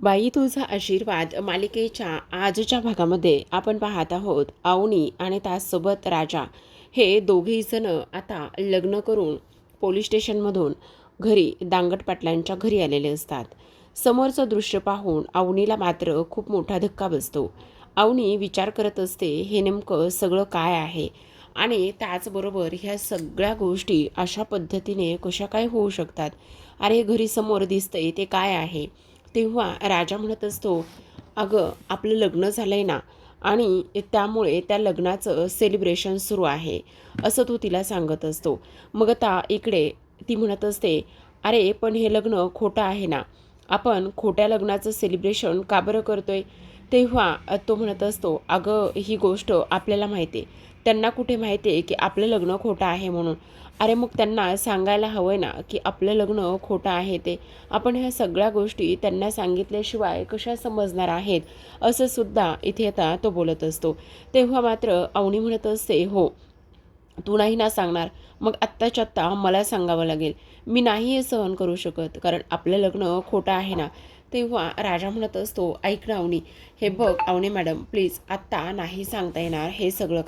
बाई तुझा आशीर्वाद मालिकेच्या आजच्या भागामध्ये आपण पाहत आहोत अवनी आणि त्याचसोबत राजा हे दोघेही जण आता लग्न करून पोलीस स्टेशनमधून घरी दांगट पाटलांच्या घरी आलेले असतात. समोरचं दृश्य पाहून अवनीला मात्र खूप मोठा धक्का बसतो. अवनी विचार करत असते हे नेमकं सगळं काय आहे आणि त्याचबरोबर ह्या सगळ्या गोष्टी अशा पद्धतीने कशा काय होऊ शकतात. अरे घरी समोर दिसतंय ते काय आहे. तेव्हा राजा म्हणत असतो, अगं आपलं लग्न झालं आहे ना आणि त्यामुळे त्या लग्नाचं सेलिब्रेशन सुरू आहे असं तो तिला सांगत असतो. मग आता इकडे ती म्हणत असते, अरे पण हे लग्न खोटं आहे ना, आपण खोट्या लग्नाचं सेलिब्रेशन का बरं करतोय. तेव्हा तो म्हणत असतो, अगं ही गोष्ट आपल्याला माहिती आहे, त्यांना कुठे माहिती आहे की आपलं लग्न खोटं आहे म्हणून. अरे मग त्यांना सांगायला हवं ना की आपलं लग्न खोटं आहे ते. आपण ह्या सगळ्या गोष्टी त्यांना सांगितल्याशिवाय कशा समजणार आहेत असं सुद्धा इथे आता तो बोलत असतो. तेव्हा मात्र अवनी म्हणत असते, हो तू नाही ना सांगणार, मग आत्ताच्या आत्ता मला सांगावं लागेल. मी नाही हे सहन करू शकत कारण आपलं लग्न खोटं आहे ना. तेव्हा राजा म्हणत असतो, ऐक ना अवनी, हे बघ अवनी मॅडम प्लीज आत्ता नाही सांगता येणार हे सगळं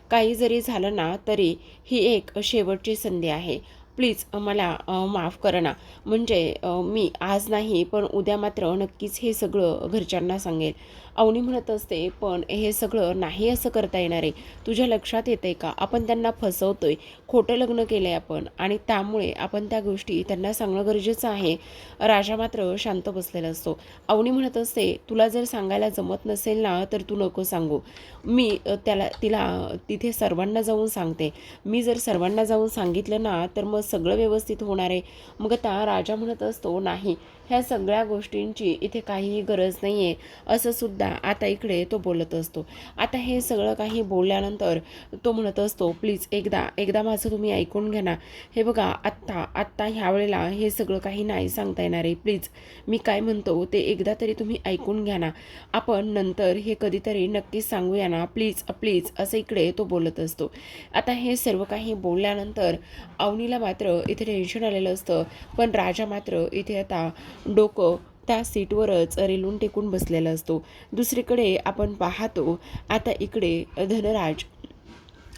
काही जरी झालं ना तरी ही एक शेवटची संधी आहे. प्लीज मला माफ करा ना. म्हणजे मी आज नाही पण उद्या मात्र नक्कीच हे सगळं घरच्यांना सांगेल. अवनी म्हणत असते, पण हे सगळं नाही असं करता येणार आहे. तुझ्या लक्षात येतं आहे का आपण त्यांना फसवतोय, खोटं लग्न केलं आहे आपण आणि त्यामुळे आपण त्या गोष्टी त्यांना सांगणं गरजेचं आहे. राजा मात्र शांत बसलेला असतो. अवनी म्हणत असते, तुला जर सांगायला जमत नसेल ना तर तू नको सांगू. मी तिला तिथे सर्वांना जाऊन सांगते. मी जर सर्वांना जाऊन सांगितलं ना तर मग सगळं व्यवस्थित होणार आहे. मग आता राजा म्हणत असतो, नाही ह्या सगळ्या गोष्टींची इथे काहीही गरज नाही आहे असं सुद्धा आता इकडे तो बोलत असतो. आता हे सगळं काही बोलल्यानंतर तो म्हणत असतो, प्लीज एकदा माझं तुम्ही ऐकून घ्या ना. हे बघा आत्ता ह्या वेळेला हे सगळं काही नाही सांगता येणार आहे. प्लीज मी काय म्हणतो ते एकदा तरी तुम्ही ऐकून घ्या ना. आपण नंतर हे कधीतरी नक्कीच सांगूया ना, प्लीज प्लीज असं इकडे तो बोलत असतो. आता हे सर्व काही बोलल्यानंतर अवनीला मात्र इथे टेन्शन आलेलं असतं. पण राजा मात्र इथे आता डोकं त्या सीटवरच रेलून टेकून बसलेला असतो. दुसरीकडे आपण पाहतो आता इकडे धनराज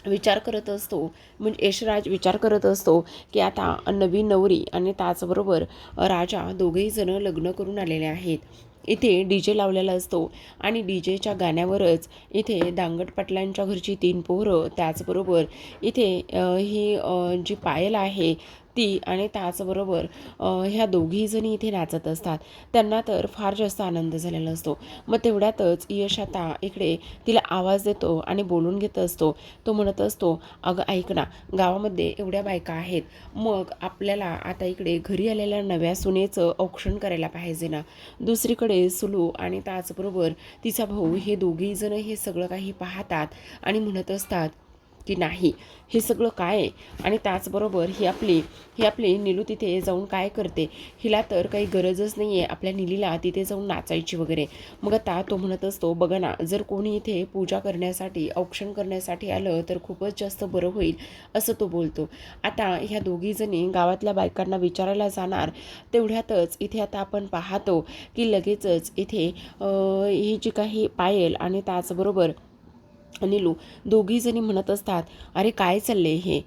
विचार करत असतो, म्हणजे यशराज विचार करत असतो की आता नवीन नवरी आणि त्याचबरोबर राजा दोघेही जण लग्न करून आलेले आहेत. इथे DJ लावलेला असतो आणि DJच्या गाण्यावरच इथे दांगट पाटलांच्या घरची 3 पोरं, त्याचबरोबर इथे ही जी पायल आहे ती आणि त्याचबरोबर ह्या दोघी जणी इथे नाचत असतात. त्यांना तर फार जास्त आनंद झालेला असतो. मग तेवढ्यातच यश आता इकडे तिला आवाज देतो आणि बोलून घेत असतो. तो म्हणत असतो, अगं ऐक ना, गावामध्ये एवढ्या बायका आहेत, मग आपल्याला आता इकडे घरी आलेल्या नव्या सुनेचं औक्षण करायला पाहिजे ना. दुसरीकडे सुलू आणि त्याचबरोबर तिचा भाऊ हे दोघेही जण हे सगळं काही पाहतात आणि म्हणत असतात की नाही हे सगळं काय आहे. आणि त्याचबरोबर ही आपली नीलू तिथे जाऊन काय करते, हिला तर काही गरजच नाही आहे आपल्या नीलीला तिथे जाऊन नाचायची वगैरे. मग आता तो म्हणत असतो, बघा ना जर कोणी इथे पूजा करण्यासाठी औक्षण करण्यासाठी आलं तर खूपच जास्त बरं होईल असं तो बोलतो. आता ह्या दोघी जणी गावातल्या बायकांना विचारायला जाणार. तेवढ्यातच इथे आता आपण पाहतो की लगेचच इथे ही जी काही पायल आणि त्याचबरोबर नीलू दोघीजणी म्हणत असतात, अरे काय चाललंय हे,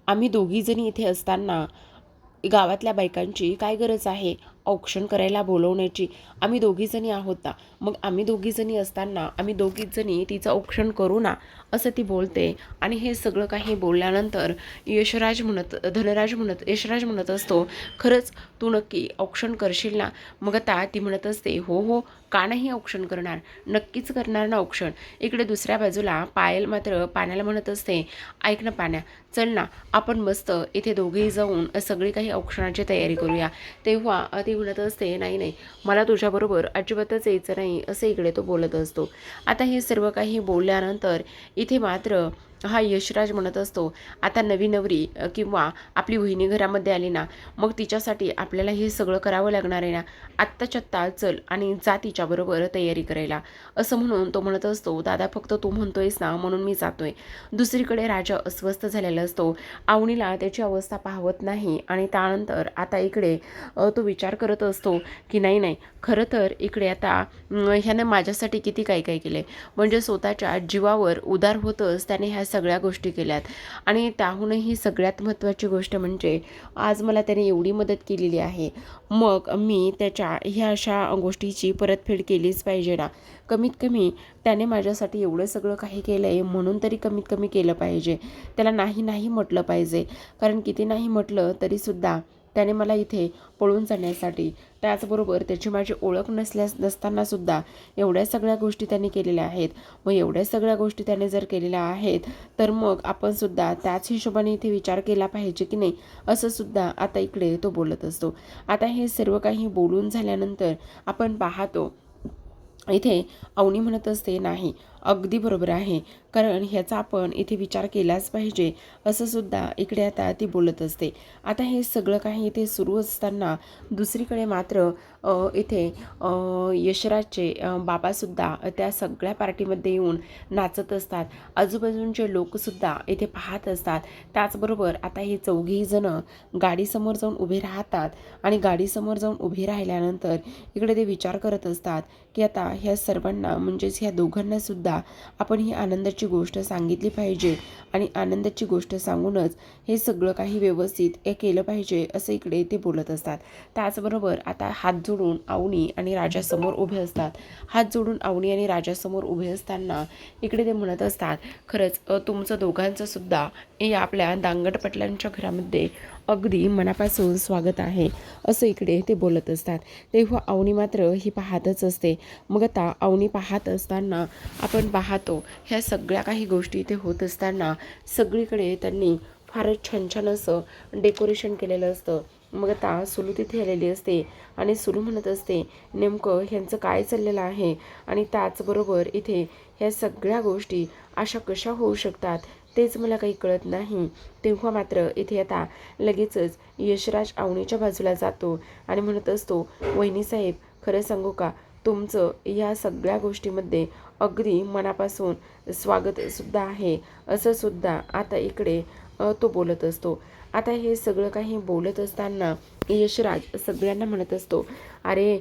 आम्ही दोघीजणी इथे असताना गावातल्या बायकांची काय गरज आहे औक्षण करायला बोलवण्याची. आम्ही दोघीजणी आहोत ना, मग आम्ही दोघीजणी असताना आम्ही दोघीजणी तिचं औक्षण करू ना असं ती बोलते. आणि हे सगळं काही बोलल्यानंतर यशराज म्हणत असतो, खरंच तू नक्की औक्षण करशील ना. मग आता ती म्हणत असते, हो हो का नाही औक्षण करणार, नक्कीच करणार ना औक्षण. इकडे दुसऱ्या बाजूला पायल मात्र पाण्याला म्हणत असते, ऐक ना पाण्या, चल ना आपण मस्त इथे दोघेही जाऊन सगळी काही औक्षणाची तयारी करूया. तेव्हा ती म्हणत असते, नाही मला तुझ्याबरोबर अजिबातच यायचं नाही असं इकडे तो बोलत असतो. आता हे सर्व काही बोलल्यानंतर इथे मात्र हा यशराज म्हणत असतो, आता नवी नवरी किंवा आपली वहिनी घरामध्ये आली ना, मग तिच्यासाठी आपल्याला हे सगळं करावं लागणार आहे ना, आत्ताच्या आत्ता चल आणि जा तिच्याबरोबर तयारी करायला, असं म्हणून तो म्हणत असतो. दादा फक्त तू म्हणतोयस ना म्हणून मी जातोय. दुसरीकडे राजा अस्वस्थ झालेला असतो. आवणीला त्याची अवस्था पाहवत नाही आणि त्यानंतर आता इकडे तो विचार करत असतो की नाही नाही, खरं तर इकडे आता ह्यानं माझ्यासाठी किती काय काय केले, म्हणजे स्वतःच्या जीवावर उदार होतच त्याने ह्या सगळ्या गोष्टी केल्यात. आणि त्याहूनही सगळ्यात महत्त्वाची गोष्ट म्हणजे आज मला त्याने एवढी मदत केलेली आहे, मग मी त्याच्या ह्या अशा गोष्टीची परतफेड केलीच पाहिजे ना. कमीत कमी त्याने माझ्यासाठी एवढं सगळं काही केलं आहे म्हणून तरी कमीत कमी केलं पाहिजे. त्याला नाही नाही म्हटलं पाहिजे, कारण किती नाही म्हटलं तरीसुद्धा त्याने मला इथे पळून जाण्यासाठी, त्याचबरोबर त्याची माझी ओळख नसतानासुद्धा एवढ्या सगळ्या गोष्टी त्यांनी केलेल्या आहेत. मग एवढ्या सगळ्या गोष्टी त्याने जर केलेल्या आहेत तर मग आपण सुद्धा त्याच हिशोबाने इथे विचार केला पाहिजे की नाही, असं सुद्धा आता इकडे तो बोलत असतो. आता हे सर्व काही बोलून झाल्यानंतर आपण पाहतो इथे अवनी म्हणत असते, नाही अगदी बरोबर आहे, कारण ह्याचा आपण इथे विचार केलाच पाहिजे, असं सुद्धा इकडे आता ती बोलत असते. आता हे सगळं काही इथे सुरू असताना दुसरीकडे मात्र इथे यशराजचे बाबासुद्धा त्या सगळ्या पार्टीमध्ये येऊन नाचत असतात. आजूबाजूंचे लोकसुद्धा इथे पाहत असतात. त्याचबरोबर आता हे चौघेही जण गाडीसमोर जाऊन उभे राहतात आणि गाडीसमोर जाऊन उभे राहिल्यानंतर इकडे ते विचार करत असतात की आता ह्या सर्वांना म्हणजेच ह्या दोघांना सुद्धा आपण ही आनंदाची गोष्ट सांगितली पाहिजे आणि आनंदाची गोष्ट सांगूनच हे सगळं काही व्यवस्थित केलं पाहिजे, असं इकडे ते बोलत असतात. त्याचबरोबर आता हात जोडून अवनी आणि राजासमोर उभे असतात. हात जोडून अवनी आणि राजासमोर उभे असताना इकडे ते म्हणत असतात, खरंच तुमचं दोघांचं सुद्धा या आपल्या दांगडपटलांच्या घरामध्ये अगदी मनापासून स्वागत आहे, असं इकडे ते बोलत असतात. तेव्हा अवनी मात्र ही पाहतच असते. मग आता अवनी पाहत असताना आपण पाहतो ह्या सगळ्या काही गोष्टी इथे होत असताना सगळीकडे त्यांनी फारच छान छान असं डेकोरेशन केलेलं असतं. मग आता सुलू तिथे आलेली असते आणि सुलू म्हणत असते, नेमकं ह्यांचं काय चाललेलं आहे आणि त्याचबरोबर इथे ह्या सगळ्या गोष्टी अशा कशा होऊ शकतात तेच मला काही कळत नाही. तेव्हा मात्र इथे आता लगेचच यशराज अवनीच्या बाजूला जातो आणि म्हणत असतो, वहिनीसाहेब खरं सांगू का, तुमचं या सगळ्या गोष्टीमध्ये अगदी मनापासून स्वागतसुद्धा आहे, असं सुद्धा आता इकडे तो बोलत असतो. आता हे सगळं काही बोलत असताना यशराज सगळ्यांना म्हणत असतो, अरे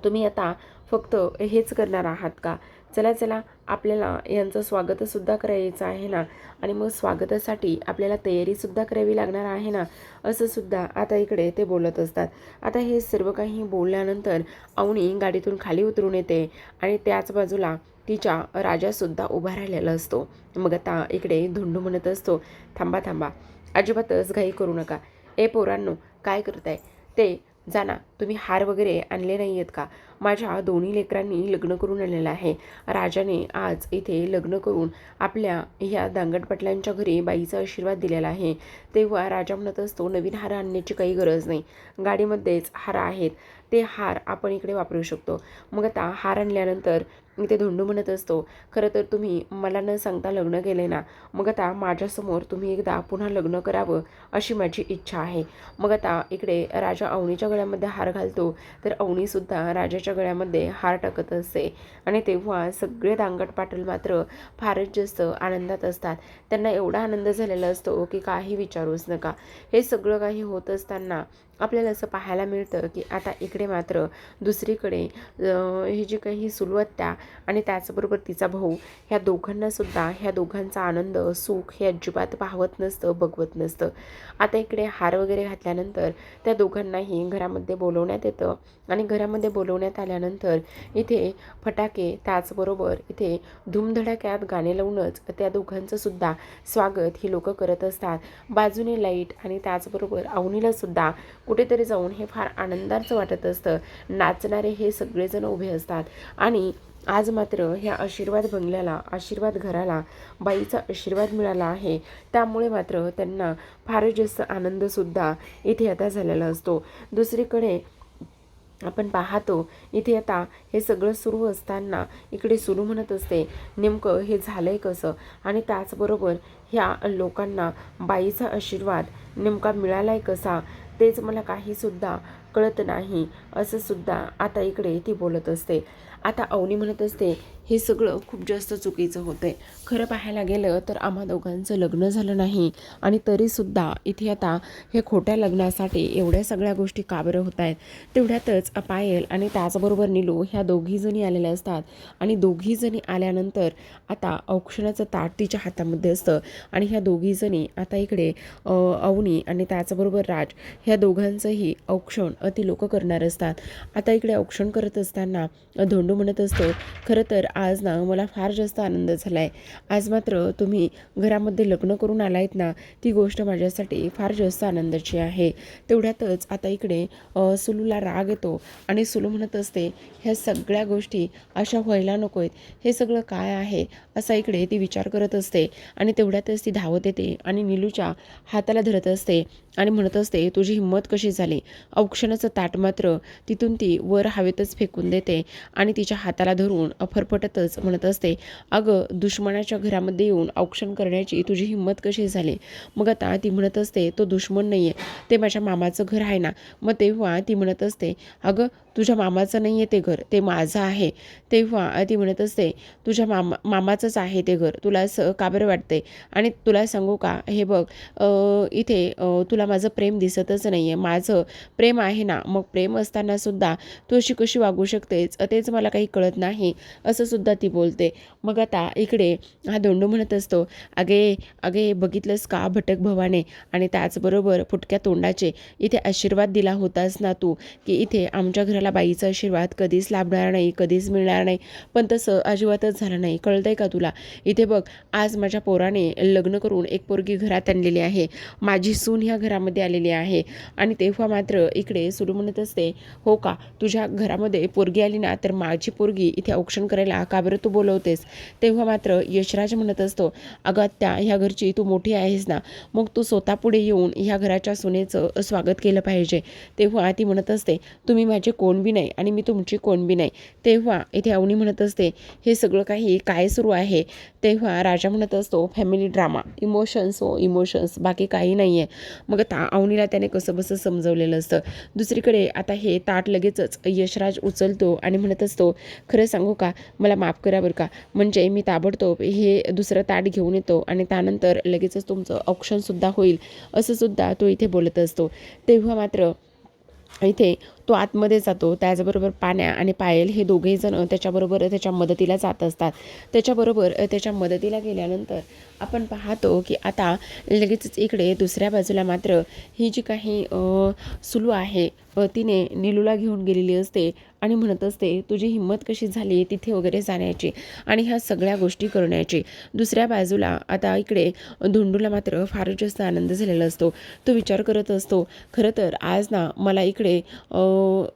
तुम्ही आता फक्त हेच करणार आहात का, चला चला आपल्याला यांचं स्वागतसुद्धा करायचं आहे ना, आणि मग स्वागतासाठी आपल्याला तयारीसुद्धा करावी लागणार आहे ना, असं सुद्धा आता इकडे ते बोलत असतात. आता हे सर्व काही बोलल्यानंतर अवनी गाडीतून खाली उतरून येते आणि त्याच बाजूला तिच्या राजासुद्धा उभा राहिलेला असतो. मग आता इकडे धुंडू म्हणत असतो, थांबा थांबा, अजिबातच घाई करू नका. ए पोरांनो, काय करताय ते जाना, तुम्ही हार वगैरे आणले नाही आहेत का? माझ्या दोन्ही लेकरांनी लग्न करून आणलेलं आहे. राजाने आज इथे लग्न करून आपल्या ह्या दांगडपटलांच्या घरी बाईचा आशीर्वाद दिलेला आहे. तेव्हा राजा म्हणत असतो, नवीन हार आणण्याची काही गरज नाही, गाडीमध्येच हार आहेत, ते हार आपण इकडे वापरू शकतो. मग आता हार आणल्यानंतर ते धोंडू म्हणत असतो, खरं तर तुम्ही मला न सांगता लग्न केले ना, मग आता माझ्यासमोर तुम्ही एकदा पुन्हा लग्न करावं अशी माझी इच्छा आहे. मग आता इकडे राजा अवनीच्या गळ्यामध्ये हार घालतो तर अवनीसुद्धा राजाच्या गळ्यामध्ये हार टाकत असते आणि तेव्हा सगळे दांगट पाटील मात्र फारच जास्त आनंदात असतात. त्यांना एवढा आनंद झालेला असतो की काही विचारूच नका. हे सगळं काही होत असताना आपल्याला असं पाहायला मिळतं की आता इकडे मात्र दुसरीकडे ही जी काही सुलवत्या आणि त्याचबरोबर तिचा भाऊ, ह्या दोघांनासुद्धा ह्या दोघांचा आनंद सुख हे अजिबात पाहवत नसतं, बघवत नसतं. आता इकडे हार वगैरे घातल्यानंतर त्या दोघांनाही घरामध्ये बोलवण्यात येतं आणि घरामध्ये बोलवण्यात आल्यानंतर इथे फटाके त्याचबरोबर इथे धूमधडाक्यात गाणे लावूनच त्या दोघांचं सुद्धा स्वागत ही लोक करत असतात. बाजूने लाईट आणि त्याचबरोबर अवनीलासुद्धा कुठेतरी जाऊन हे फार आनंदाचं वाटत असतं. नाचणारे हे सगळेजण उभे असतात आणि आज मात्र ह्या आशीर्वाद बंगल्याला, आशीर्वाद घराला बाईचा आशीर्वाद मिळाला आहे. त्यामुळे मात्र त्यांना फार जास्त आनंदसुद्धा इथे आता झालेला असतो. दुसरीकडे आपण पाहतो इथे आता हे सगळं सुरू असताना इकडे सुरू म्हणत असते, नेमकं हे झालंय कसं, आणि त्याचबरोबर ह्या लोकांना बाईचा आशीर्वाद नेमका मिळालाय कसा, तेच मला काहीसुद्धा कळत नाही, असं सुद्धा आता इकडे ती बोलत असते. आता अवनी म्हणत असते, हे सगळं खूप जास्त चुकीचं होतंय. खरं पाहायला गेलं तर आम्हा दोघांचं लग्न झालं नाही, आणि तरीसुद्धा इथे आता हे खोट्या लग्नासाठी एवढ्या सगळ्या गोष्टी का बरं होत आहेत. तेवढ्यातच पायल आणि त्याचबरोबर नीलू ह्या दोघीजणी आलेल्या असतात, आणि दोघीजणी आल्यानंतर आता औक्षणाचं ताट तिच्या हातामध्ये असतं, आणि ह्या दोघीजणी आता इकडे अवनी आणि त्याचबरोबर राज ह्या दोघांचंही औक्षण ती लोक करणार असतात. आता इकडे औक्षण करत असताना धोंडू म्हणत असतो, खरं तर आज ना मला फार जास्त आनंद झाला आहे. आज मात्र तुम्ही घरामध्ये लग्न करून आलायत ना, ती गोष्ट माझ्यासाठी फार जास्त आनंदाची आहे. तेवढ्यातच आता इकडे सुलूला राग येतो, आणि सुलू म्हणत असते, ह्या सगळ्या गोष्टी अशा व्हायला नको आहेत, हे सगळं काय आहे, असा इकडे ती विचार करत असते. आणि तेवढ्यातच ती धावत येते आणि नीलूच्या हाताला धरत असते आणि म्हणत असते, तुझी हिंमत कशी झाली. औक्षणाचं ताट मात्र तिथून ती वर हवेतच फेकून देते, आणि तिच्या हाताला धरून फरफटतच म्हणत असते, अगं दुश्मनाच्या घरामध्ये येऊन औक्षण करण्याची तुझी हिंमत कशी झाली. मग आता ती म्हणत असते, तो दुश्मन नाही आहे, ते माझ्या मामाचं घर आहे ना. मग तेव्हा ती म्हणत असते, अगं तुझ्या मामाचं नाही आहे ते घर, ते माझं आहे. तेव्हा ती म्हणत असते, तुझ्या मामाचंच आहे ते घर, तुला असं का बरं वाटतंय. आणि तुला सांगू का, हे बघ इथे तुला माझं प्रेम दिसतच नाही आहे. माझं प्रेम आहे ना, मग प्रेम असताना सुद्धा तू अशी कशी वागू शकतेस, तेच मला काही कळत नाही, असं सुद्धा ती बोलते. मग आता इकडे हा धोंडू म्हणत असतो, अगे अगे बघितलंस का भटक भवाने, आणि त्याचबरोबर फुटक्या तोंडाचे इथे आशीर्वाद दिला होतास ना तू, की इथे आमच्या घराला बाईचा आशीर्वाद कधीच लाभणार नाही, कधीच मिळणार नाही. पण तसं अजिबातच झालं नाही, कळतंय का तुला. इथे बघ, आज माझ्या पोराने लग्न करून एक पोरगी घरात आणलेली आहे, माझी सून ह्या घरामध्ये आलेली आहे. आणि तेव्हा मात्र इकडे सुरू म्हणत असते, हो का, तुझ्या घरामध्ये पोरगी आली ना, तर माझी पोरगी इथे औक्षण करायला का बरं तू बोलवतेस. तेव्हा मात्र यशराज म्हणत असतो, अगं आत्या, ह्या घरची तू मोठी आहेस ना, मग तू स्वतः पुढे येऊन ह्या घराच्या सुनेचं स्वागत केलं पाहिजे. तेव्हा ती म्हणत असते, तुम्ही माझे कोण बी नाही आणि मी तुमची कोण बी नाही. तेव्हा इथे अवनी म्हणत असते, हे सगळं काही काय सुरू आहे. तेव्हा राजा म्हणत असतो, फॅमिली ड्रामा, इमोशन्स हो इमोशन्स, बाकी काही नाही आहे. मग आता अवनीला त्याने कसं बसं समजवलेलं असतं. दुसरीकडे आता हे ताट लगेचच यशराज उचलतो आणि म्हणत असतो, खरं सांगू का, मला माफ करा बरं का, म्हणजे मी ताबडतोब हे दुसरं ताट घेऊन येतो आणि त्यानंतर लगेचच तुमचं औक्षणसुद्धा होईल, असं सुद्धा तो इथे बोलत असतो. तेव्हा मात्र इथे तो आतमध्ये जातो. त्याचबरोबर पाण्या आणि पायल हे दोघेही जण त्याच्याबरोबर त्याच्या मदतीला जात असतात. त्याच्याबरोबर त्याच्या मदतीला गेल्यानंतर आपण पाहतो की आता लगेचच इकडे दुसऱ्या बाजूला मात्र ही जी काही सुलू आहे, तिने नीलूला घेऊन गेलेली असते आणि म्हणत असते, तुझी हिंमत कशी झाली तिथे वगैरे जाण्याची आणि ह्या सगळ्या गोष्टी करण्याची. दुसऱ्या बाजूला आता इकडे धोंडूला मात्र फारच जास्त आनंद झालेला असतो. तो विचार करत असतो, खरं तर आज ना मला इकडे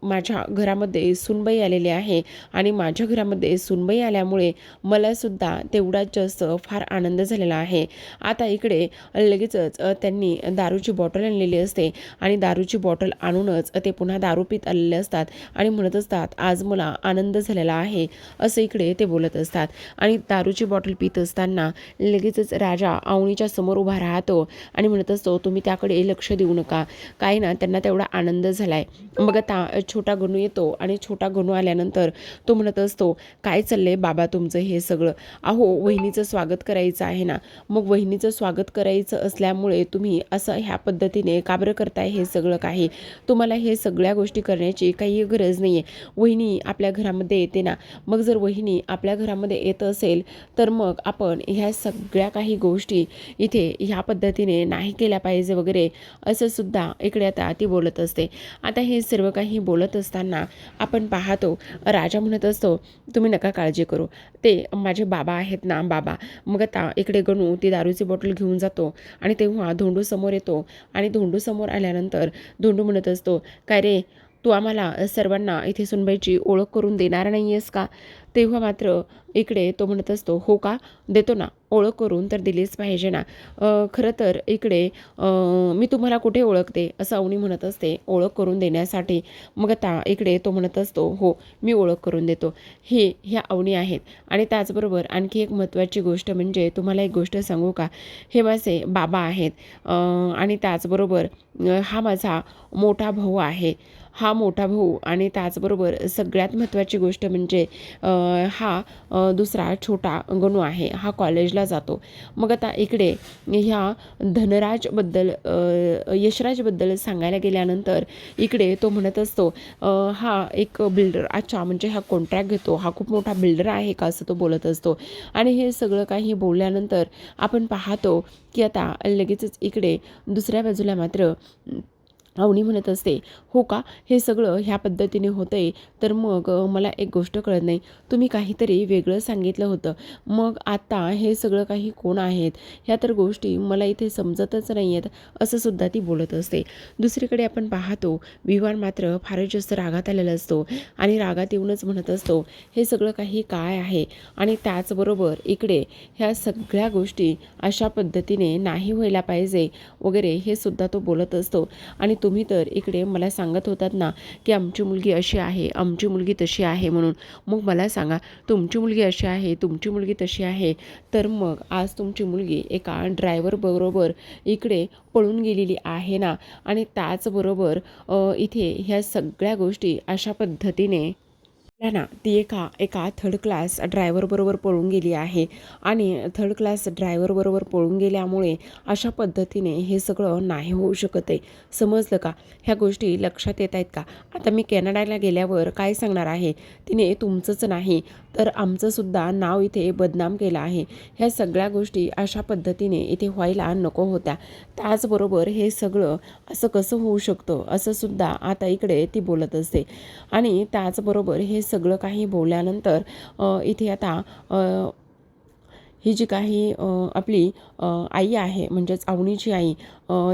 माझ्या घरामध्ये सुनबाई आलेली आहे, आणि माझ्या घरामध्ये सुनबाई आल्यामुळे मलासुद्धा तेवढाच जास्त फार आनंद झालेला आहे. आता इकडे लगेचच त्यांनी दारूची बॉटल आणलेली असते, आणि दारूची बॉटल आणूनच ते पुन्हा दारू पीत आलेले असतात आणि म्हणत असतात, आज मला आनंद झालेला आहे, असं इकडे ते बोलत असतात. आणि दारूची बॉटल पीत असताना लगेचच राजा अवनीच्या समोर उभा राहतो आणि म्हणत असतो, तुम्ही त्याकडे लक्ष देऊ नका, काय ना त्यांना तेवढा आनंद झालाय. मग आता छोटा गणू येतो, आणि छोटा गणू आल्यानंतर तो म्हणत असतो, काय चाललंय बाबा तुमचं हे सगळं. अहो वहिनीचं स्वागत करायचं आहे ना, मग वहिनीचं स्वागत करायचं असल्यामुळे तुम्ही असं ह्या पद्धतीने का बरं करताय हे सगळं काही. तुम्हाला हे सगळ्या गोष्टी करण्याची काही गरज नाही आहे. वहिनी आपल्या घरामध्ये येते ना, मग जर वहिनी आपल्या घरामध्ये येत असेल तर मग आपण ह्या सगळ्या काही गोष्टी इथे ह्या पद्धतीने नाही केल्या पाहिजे वगैरे, असं सुद्धा इकडे आता ती बोलत असते. आता हे सर्व काही बोलत असताना आपण पाहतो राजा म्हणत असतो, तुम्ही नका काळजी करू, ते माझे बाबा आहेत ना बाबा. मग आता इकडे गणू ती दारूची बॉटल घेऊन जातो, आणि तेव्हा धोंडू समोर येतो, आणि धोंडू समोर आल्यानंतर धोंडू म्हणत असतो, काय रे तू आम्हाला सर्वांना इथे सुनबाईची ओळख करून देणार नाही आहेस का? तेव्हा मात्र इकडे तो म्हणत असतो, हो का, देतो ना, ओळख करून तर दिलीच पाहिजे ना. खरं तर इकडे मी तुम्हाला कुठे ओळखते असं अवनी म्हणत असते ओळख करून देण्यासाठी. मग आता इकडे तो म्हणत असतो, हो, मी ओळख करून देतो. ह्या अवनी आहेत. आणि त्याचबरोबर आणखी एक महत्त्वाची गोष्ट म्हणजे तुम्हाला एक गोष्ट सांगू का, हे माझे बाबा आहेत. आणि त्याचबरोबर हा माझा मोठा भाऊ आहे. हा मोठा भाऊ आणि त्याचबरोबर सगळ्यात महत्त्वाची गोष्ट म्हणजे हा दुसरा छोटा गणू आहे. हा कॉलेजला जातो. मग आता इकडे ह्या धनराजबद्दल यशराजबद्दल सांगायला गेल्यानंतर इकडे तो म्हणत असतो, हा एक बिल्डर, अच्छा म्हणजे हा कॉन्ट्रॅक्ट घेतो, हा खूप मोठा बिल्डर आहे का, असं तो बोलत असतो. आणि हे सगळं काही बोलल्यानंतर आपण पाहतो की आता लगेचच इकडे दुसऱ्या बाजूला मात्र अवनी म्हणत असते, हो का, हे सगळं ह्या पद्धतीने होतंय, तर मग मला एक गोष्ट कळत नाही, तुम्ही काहीतरी वेगळं सांगितलं होतं, मग आता हे सगळं काही कोण आहेत, ह्या तर गोष्टी मला इथे समजतच नाही आहेत, असं सुद्धा ती बोलत असते. दुसरीकडे आपण पाहतो विवान मात्र फारच जास्त रागात आलेला असतो आणि रागात येऊनच म्हणत असतो, हे सगळं काही काय आहे. आणि त्याचबरोबर इकडे ह्या सगळ्या गोष्टी अशा पद्धतीने नाही व्हायला पाहिजे वगैरे हे सुद्धा तो बोलत असतो. आणि तुम्ही तर इकडे मला सांगत होतात ना की आमची मुलगी अशी आहे, आमची मुलगी तशी आहे म्हणून. मग मला सांगा, तुमची मुलगी अशी आहे, तुमची मुलगी तशी आहे, तर मग आज तुमची मुलगी एका ड्रायव्हर बरोबर इकडे पळून गेलेली आहे ना. आणि त्याचबरोबर इथे ह्या सगळ्या गोष्टी अशा पद्धतीने ना ती एका एका थर्ड क्लास ड्रायव्हरबरोबर पळून गेली आहे. आणि थर्ड क्लास ड्रायव्हरबरोबर पळून गेल्यामुळे अशा पद्धतीने हे सगळं नाही होऊ शकत आहे. समजलं का? ह्या गोष्टी लक्षात येत आहेत का? आता मी कॅनडाला गेल्यावर काय सांगणार आहे, तिने तुमचंच नाही तर आमचंसुद्धा नाव इथे बदनाम केलं आहे. ह्या सगळ्या गोष्टी अशा पद्धतीने इथे व्हायला नको होत्या. त्याचबरोबर हे सगळं असं कसं होऊ शकतं असं सुद्धा आता इकडे ती बोलत असते. आणि त्याचबरोबर हे सगळं काही बोलल्यानंतर इथे आता ही जी काही आपली आई आहे, म्हणजेच अवनीची आई,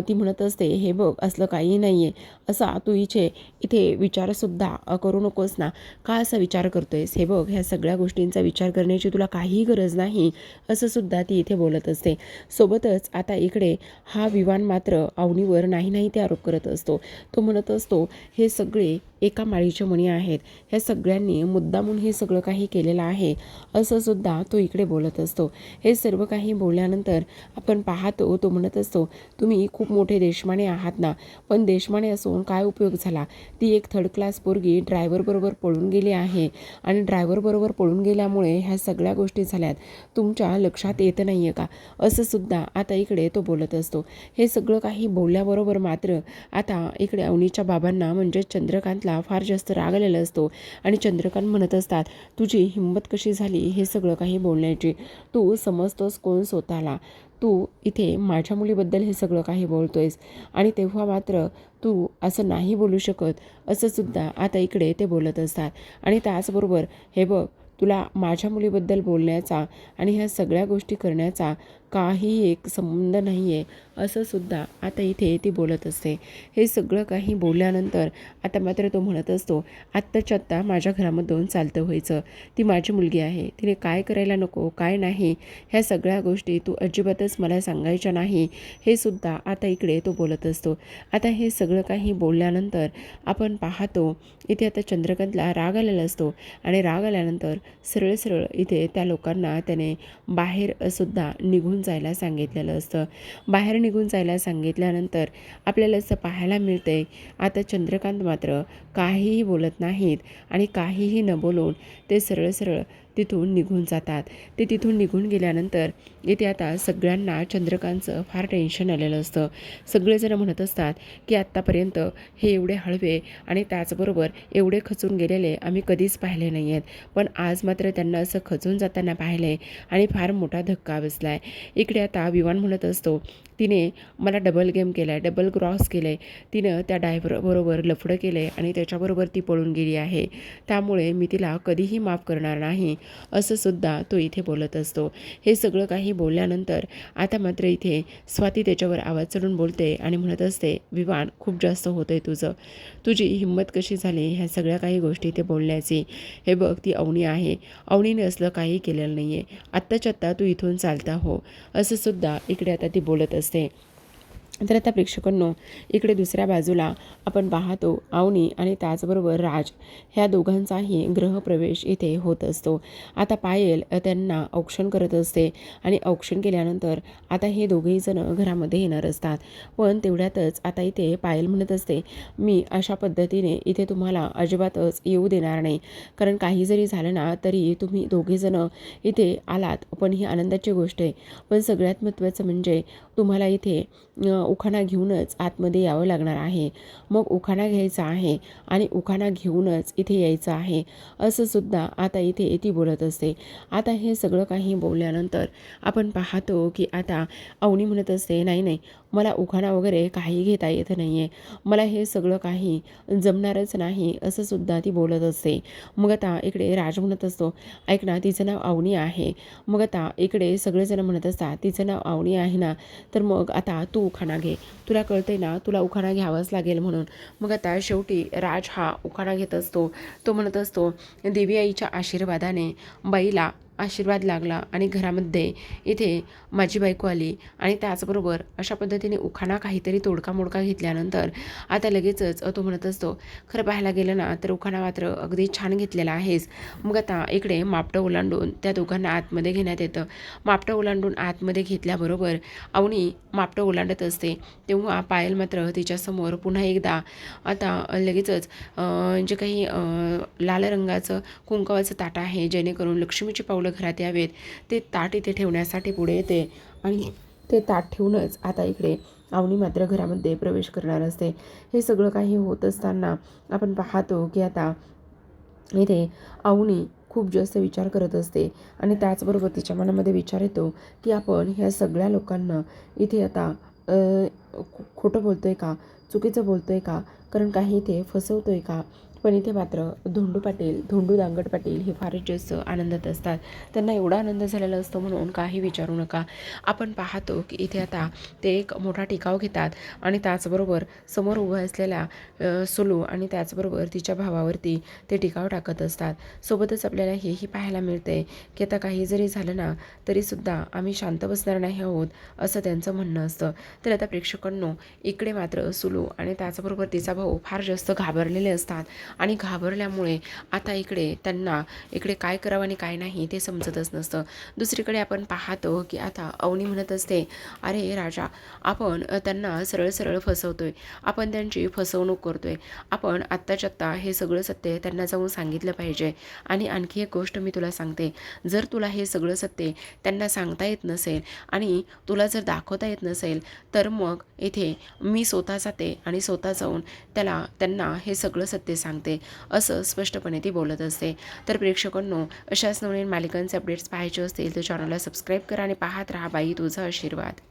ती म्हणत असते, हे बघ, असलं काही नाही आहे, असा तू इथे विचारसुद्धा करू नकोस ना. का असा विचार करतोयस? हे बघ, ह्या सगळ्या गोष्टींचा विचार करण्याची तुला काहीही गरज नाही, असं सुद्धा ती इथे बोलत असते. सोबतच आता इकडे हा विवान मात्र अवनीवर नाही नाही ते आरोप करत असतो. तो म्हणत असतो, हे सगळे एका माळीचे मणी आहेत, ह्या सगळ्यांनी मुद्दामून हे सगळं काही केलेलं आहे, असं सुद्धा तो इकडे बोलत असतो. हे सर्व काही बोलल्यानंतर आपण पाहतो तो म्हणत असतो, तुम्ही खूप मोठे देशमाने आहात ना, पण देशमाने असून काय उपयोग झाला? ती एक थर्ड क्लास पोरगी ड्रायव्हरबरोबर पळून गेली आहे आणि ड्रायव्हरबरोबर पळून गेल्यामुळे ह्या सगळ्या गोष्टी झाल्यात, तुमच्या लक्षात येत नाही आहे का? असं सुद्धा आता इकडे तो बोलत असतो. हे सगळं काही बोलल्याबरोबर मात्र आता इकडे अवनीच्या बाबांना म्हणजे चंद्रकांतला फार जास्त राग आलेला असतो. आणि चंद्रकांत म्हणत असतात, तुझी हिंमत कशी झाली हे सगळं काही बोलण्याची? तू समजतोस कोण स्वतःला? तू इथे माझ्या मुलीबद्दल हे सगळं काही बोलतोयस आणि तेव्हा मात्र तू असं नाही बोलू शकत, असं सुद्धा आता इकडे ते बोलत असतात. आणि त्याचबरोबर हे बघ, तुला माझ्या मुलीबद्दल बोलण्याचा आणि ह्या सगळ्या गोष्टी करण्याचा काही एक संबंध नाही आहे, असं सुद्धा आता इथे ती बोलत असते. हे सगळं काही बोलल्यानंतर आता मात्र तो म्हणत असतो, आत्ताच्या आत्ता माझ्या घरामधून चालतं व्हायचं, ती माझी मुलगी आहे, तिने काय करायला नको काय नाही ह्या सगळ्या गोष्टी तू अजिबातच मला सांगायच्या नाही, हे सुद्धा आता इकडे तो बोलत असतो. आता हे सगळं काही बोलल्यानंतर आपण पाहतो इथे आता चंद्रकांतला राग आलेला असतो. आणि राग आल्यानंतर सरळ सरळ इथे त्या लोकांना त्याने बाहेर सुद्धा निघून जायला सांगितलेलं असतं. बाहेर निघून जायला सांगितल्यानंतर आपल्याला असं पाहायला मिळतंय, आता चंद्रकांत मात्र काहीही बोलत नाहीत आणि काहीही न बोलून ते सरळ सरळ तिथून निघून जातात. ते तिथून निघून गेल्यानंतर इथे आता सगळ्यांना चंद्रकांतचं फार टेन्शन आलेलं असतं. सगळेजण म्हणत असतात की आत्तापर्यंत हे एवढे हळवे आणि त्याचबरोबर एवढे खचून गेलेले आम्ही कधीच पाहिले नाही आहेत, पण आज मात्र त्यांना असं खचून जाताना पाहिलं आहे आणि फार मोठा धक्का बसला आहे. इकडे आता विवान म्हणत असतो, तिने मला डबल गेम केला आहे, डबल क्रॉस केलं आहे, तिनं त्या ड्रायव्हरबरोबर लफडं केलं आहे आणि त्याच्याबरोबर ती पळून गेली आहे, त्यामुळे मी तिला कधीही माफ करणार नाही, असं सुद्धा तो इथे बोलत असतो. हे सगळं काही बोलल्यानंतर आता मात्र इथे स्वाती त्याच्यावर आवाज चढून बोलते आणि म्हणत असते, विवान खूप जास्त होतं आहे तुझं, तुझी हिंमत कशी झाली ह्या सगळ्या काही गोष्टी ते बोलण्याची. हे बघ ती अवनी आहे, अवनीने असलं काही केलेलं नाही आहे, आत्ताच्या आत्ता तू इथून चालता हो, असं सुद्धा इकडे आता ती बोलत असते. तर आता प्रेक्षकांनो इकडे दुसऱ्या बाजूला आपण पाहतो अवनी आणि त्याचबरोबर राज ह्या दोघांचाही गृहप्रवेश इथे होत असतो. आता पायल त्यांना औक्षण करत असते आणि औक्षण केल्यानंतर आता हे दोघेही जण घरामध्ये येणार असतात. पण तेवढ्यातच आता इथे पायल म्हणत असते, मी अशा पद्धतीने इथे तुम्हाला अजिबातच येऊ देणार नाही, कारण काही जरी झालं ना तरी तुम्ही दोघेजण इथे आलात, पण ही आनंदाची गोष्ट आहे. पण सगळ्यात महत्त्वाचं म्हणजे तुम्हाला इथे उखाणा घेऊनच आतमध्ये यावं लागणार आहे. मग उखाणा घ्यायचा आहे आणि उखाणा घेऊनच इथे यायचं आहे, असं सुद्धा आता इथे ती बोलत असते. आता हे सगळं काही बोलल्यानंतर आपण पाहतो की आता अवनी म्हणत असते, नाही नाही, मला उखाणा वगैरे काही घेता येत नाही आहे, मला हे सगळं काही जमणारच नाही, असं सुद्धा ती बोलत असते. मग आता इकडे राज म्हणत असतो, ऐक ना, तिचं नाव अवनी आहे. मग आता इकडे सगळेजण म्हणत असतात, तिचं नाव अवनी आहे ना, तर मग आता तू उखाणा घे, तुला कळते ना तुला उखाणा घ्यावाच लागेल म्हणून. मग आता शेवटी राज हा उखाणा घेत असतो. तो म्हणत असतो, देवी आईच्या आशीर्वादाने बाईला आशीर्वाद लागला आणि घरामध्ये इथे माझी बायको आली आणि त्याचबरोबर अशा पद्धतीने उखाणा काहीतरी तोडका मोडका घेतल्यानंतर आता लगेचच तो म्हणत असतो, खरं पाहायला गेलं ना तर उखाणा मात्र अगदी छान घेतलेला आहेस. मग आता इकडे मापटं ओलांडून त्या दोघांना आतमध्ये घेण्यात येतं. मापटं ओलांडून आतमध्ये घेतल्याबरोबर अवनी मापटं ओलांडत असते, तेव्हा पायल मात्र तिच्यासमोर पुन्हा एकदा आता लगेचच जे काही लाल रंगाचं कुंकवाचं ताट आहे, जेणेकरून लक्ष्मीची पावलं घरात यावेत, ते ताट इथे ठेवण्यासाठी पुढे येते आणि ते ताट ठेवूनच आता इकडे अवनी मात्र घरामध्ये प्रवेश करणार असते. हे सगळं काही होत असताना आपण पाहतो की आता इथे अवनी खूप जास्त विचार करत असते आणि त्याचबरोबर तिच्या मनामध्ये विचार येतो की आपण ह्या सगळ्या लोकांना इथे आता खोटं बोलतोय का, चुकीचं बोलतोय का, कारण काही इथे फसवतोय का. पण इथे मात्र धोंडू दांगट पाटील हे फारच जास्त आनंदात असतात. त्यांना एवढा आनंद झालेला असतो म्हणून काही विचारू नका. आपण पाहतो की इथे आता ते एक मोठा टिकाव घेतात आणि त्याचबरोबर समोर उभं असलेल्या सुलू आणि त्याचबरोबर तिच्या भावावरती ते टिकाव टाकत असतात. सोबतच आपल्याला हेही पाहायला मिळते की आता काही जरी झालं ना तरीसुद्धा आम्ही शांत बसणार नाही आहोत, असं त्यांचं म्हणणं असतं. तर आता प्रेक्षकांनो इकडे मात्र सुलू आणि त्याचबरोबर तिचा भाऊ फार जास्त घाबरलेले असतात आणि घाबरल्यामुळे आता इकडे त्यांना इकडे काय करावं आणि काय नाही ते समजतच नसतं. दुसरीकडे आपण पाहतो की आता अवनी म्हणत असते, अरे राजा, आपण त्यांना सरळ सरळ फसवतोय, आपण त्यांची फसवणूक करतोय, आपण आत्ताच्या आत्ता हे सगळं सत्य त्यांना जाऊन सांगितलं पाहिजे. आणि आणखी एक गोष्ट मी तुला सांगते, जर तुला हे सगळं सत्य त्यांना सांगता येत नसेल आणि तुला जर दाखवता येत नसेल तर मग इथे मी स्वतः जाते आणि स्वतः जाऊन त्यांना हे सगळं सत्य सांगते, असं स्पष्टपणे ती बोलत असते. तर प्रेक्षकांनो अशाच नवीन मालिकांचे अपडेट्स पाहायचे असतील तर चॅनलला सबस्क्राईब करा आणि पाहत राहा बाई तुझा आशीर्वाद.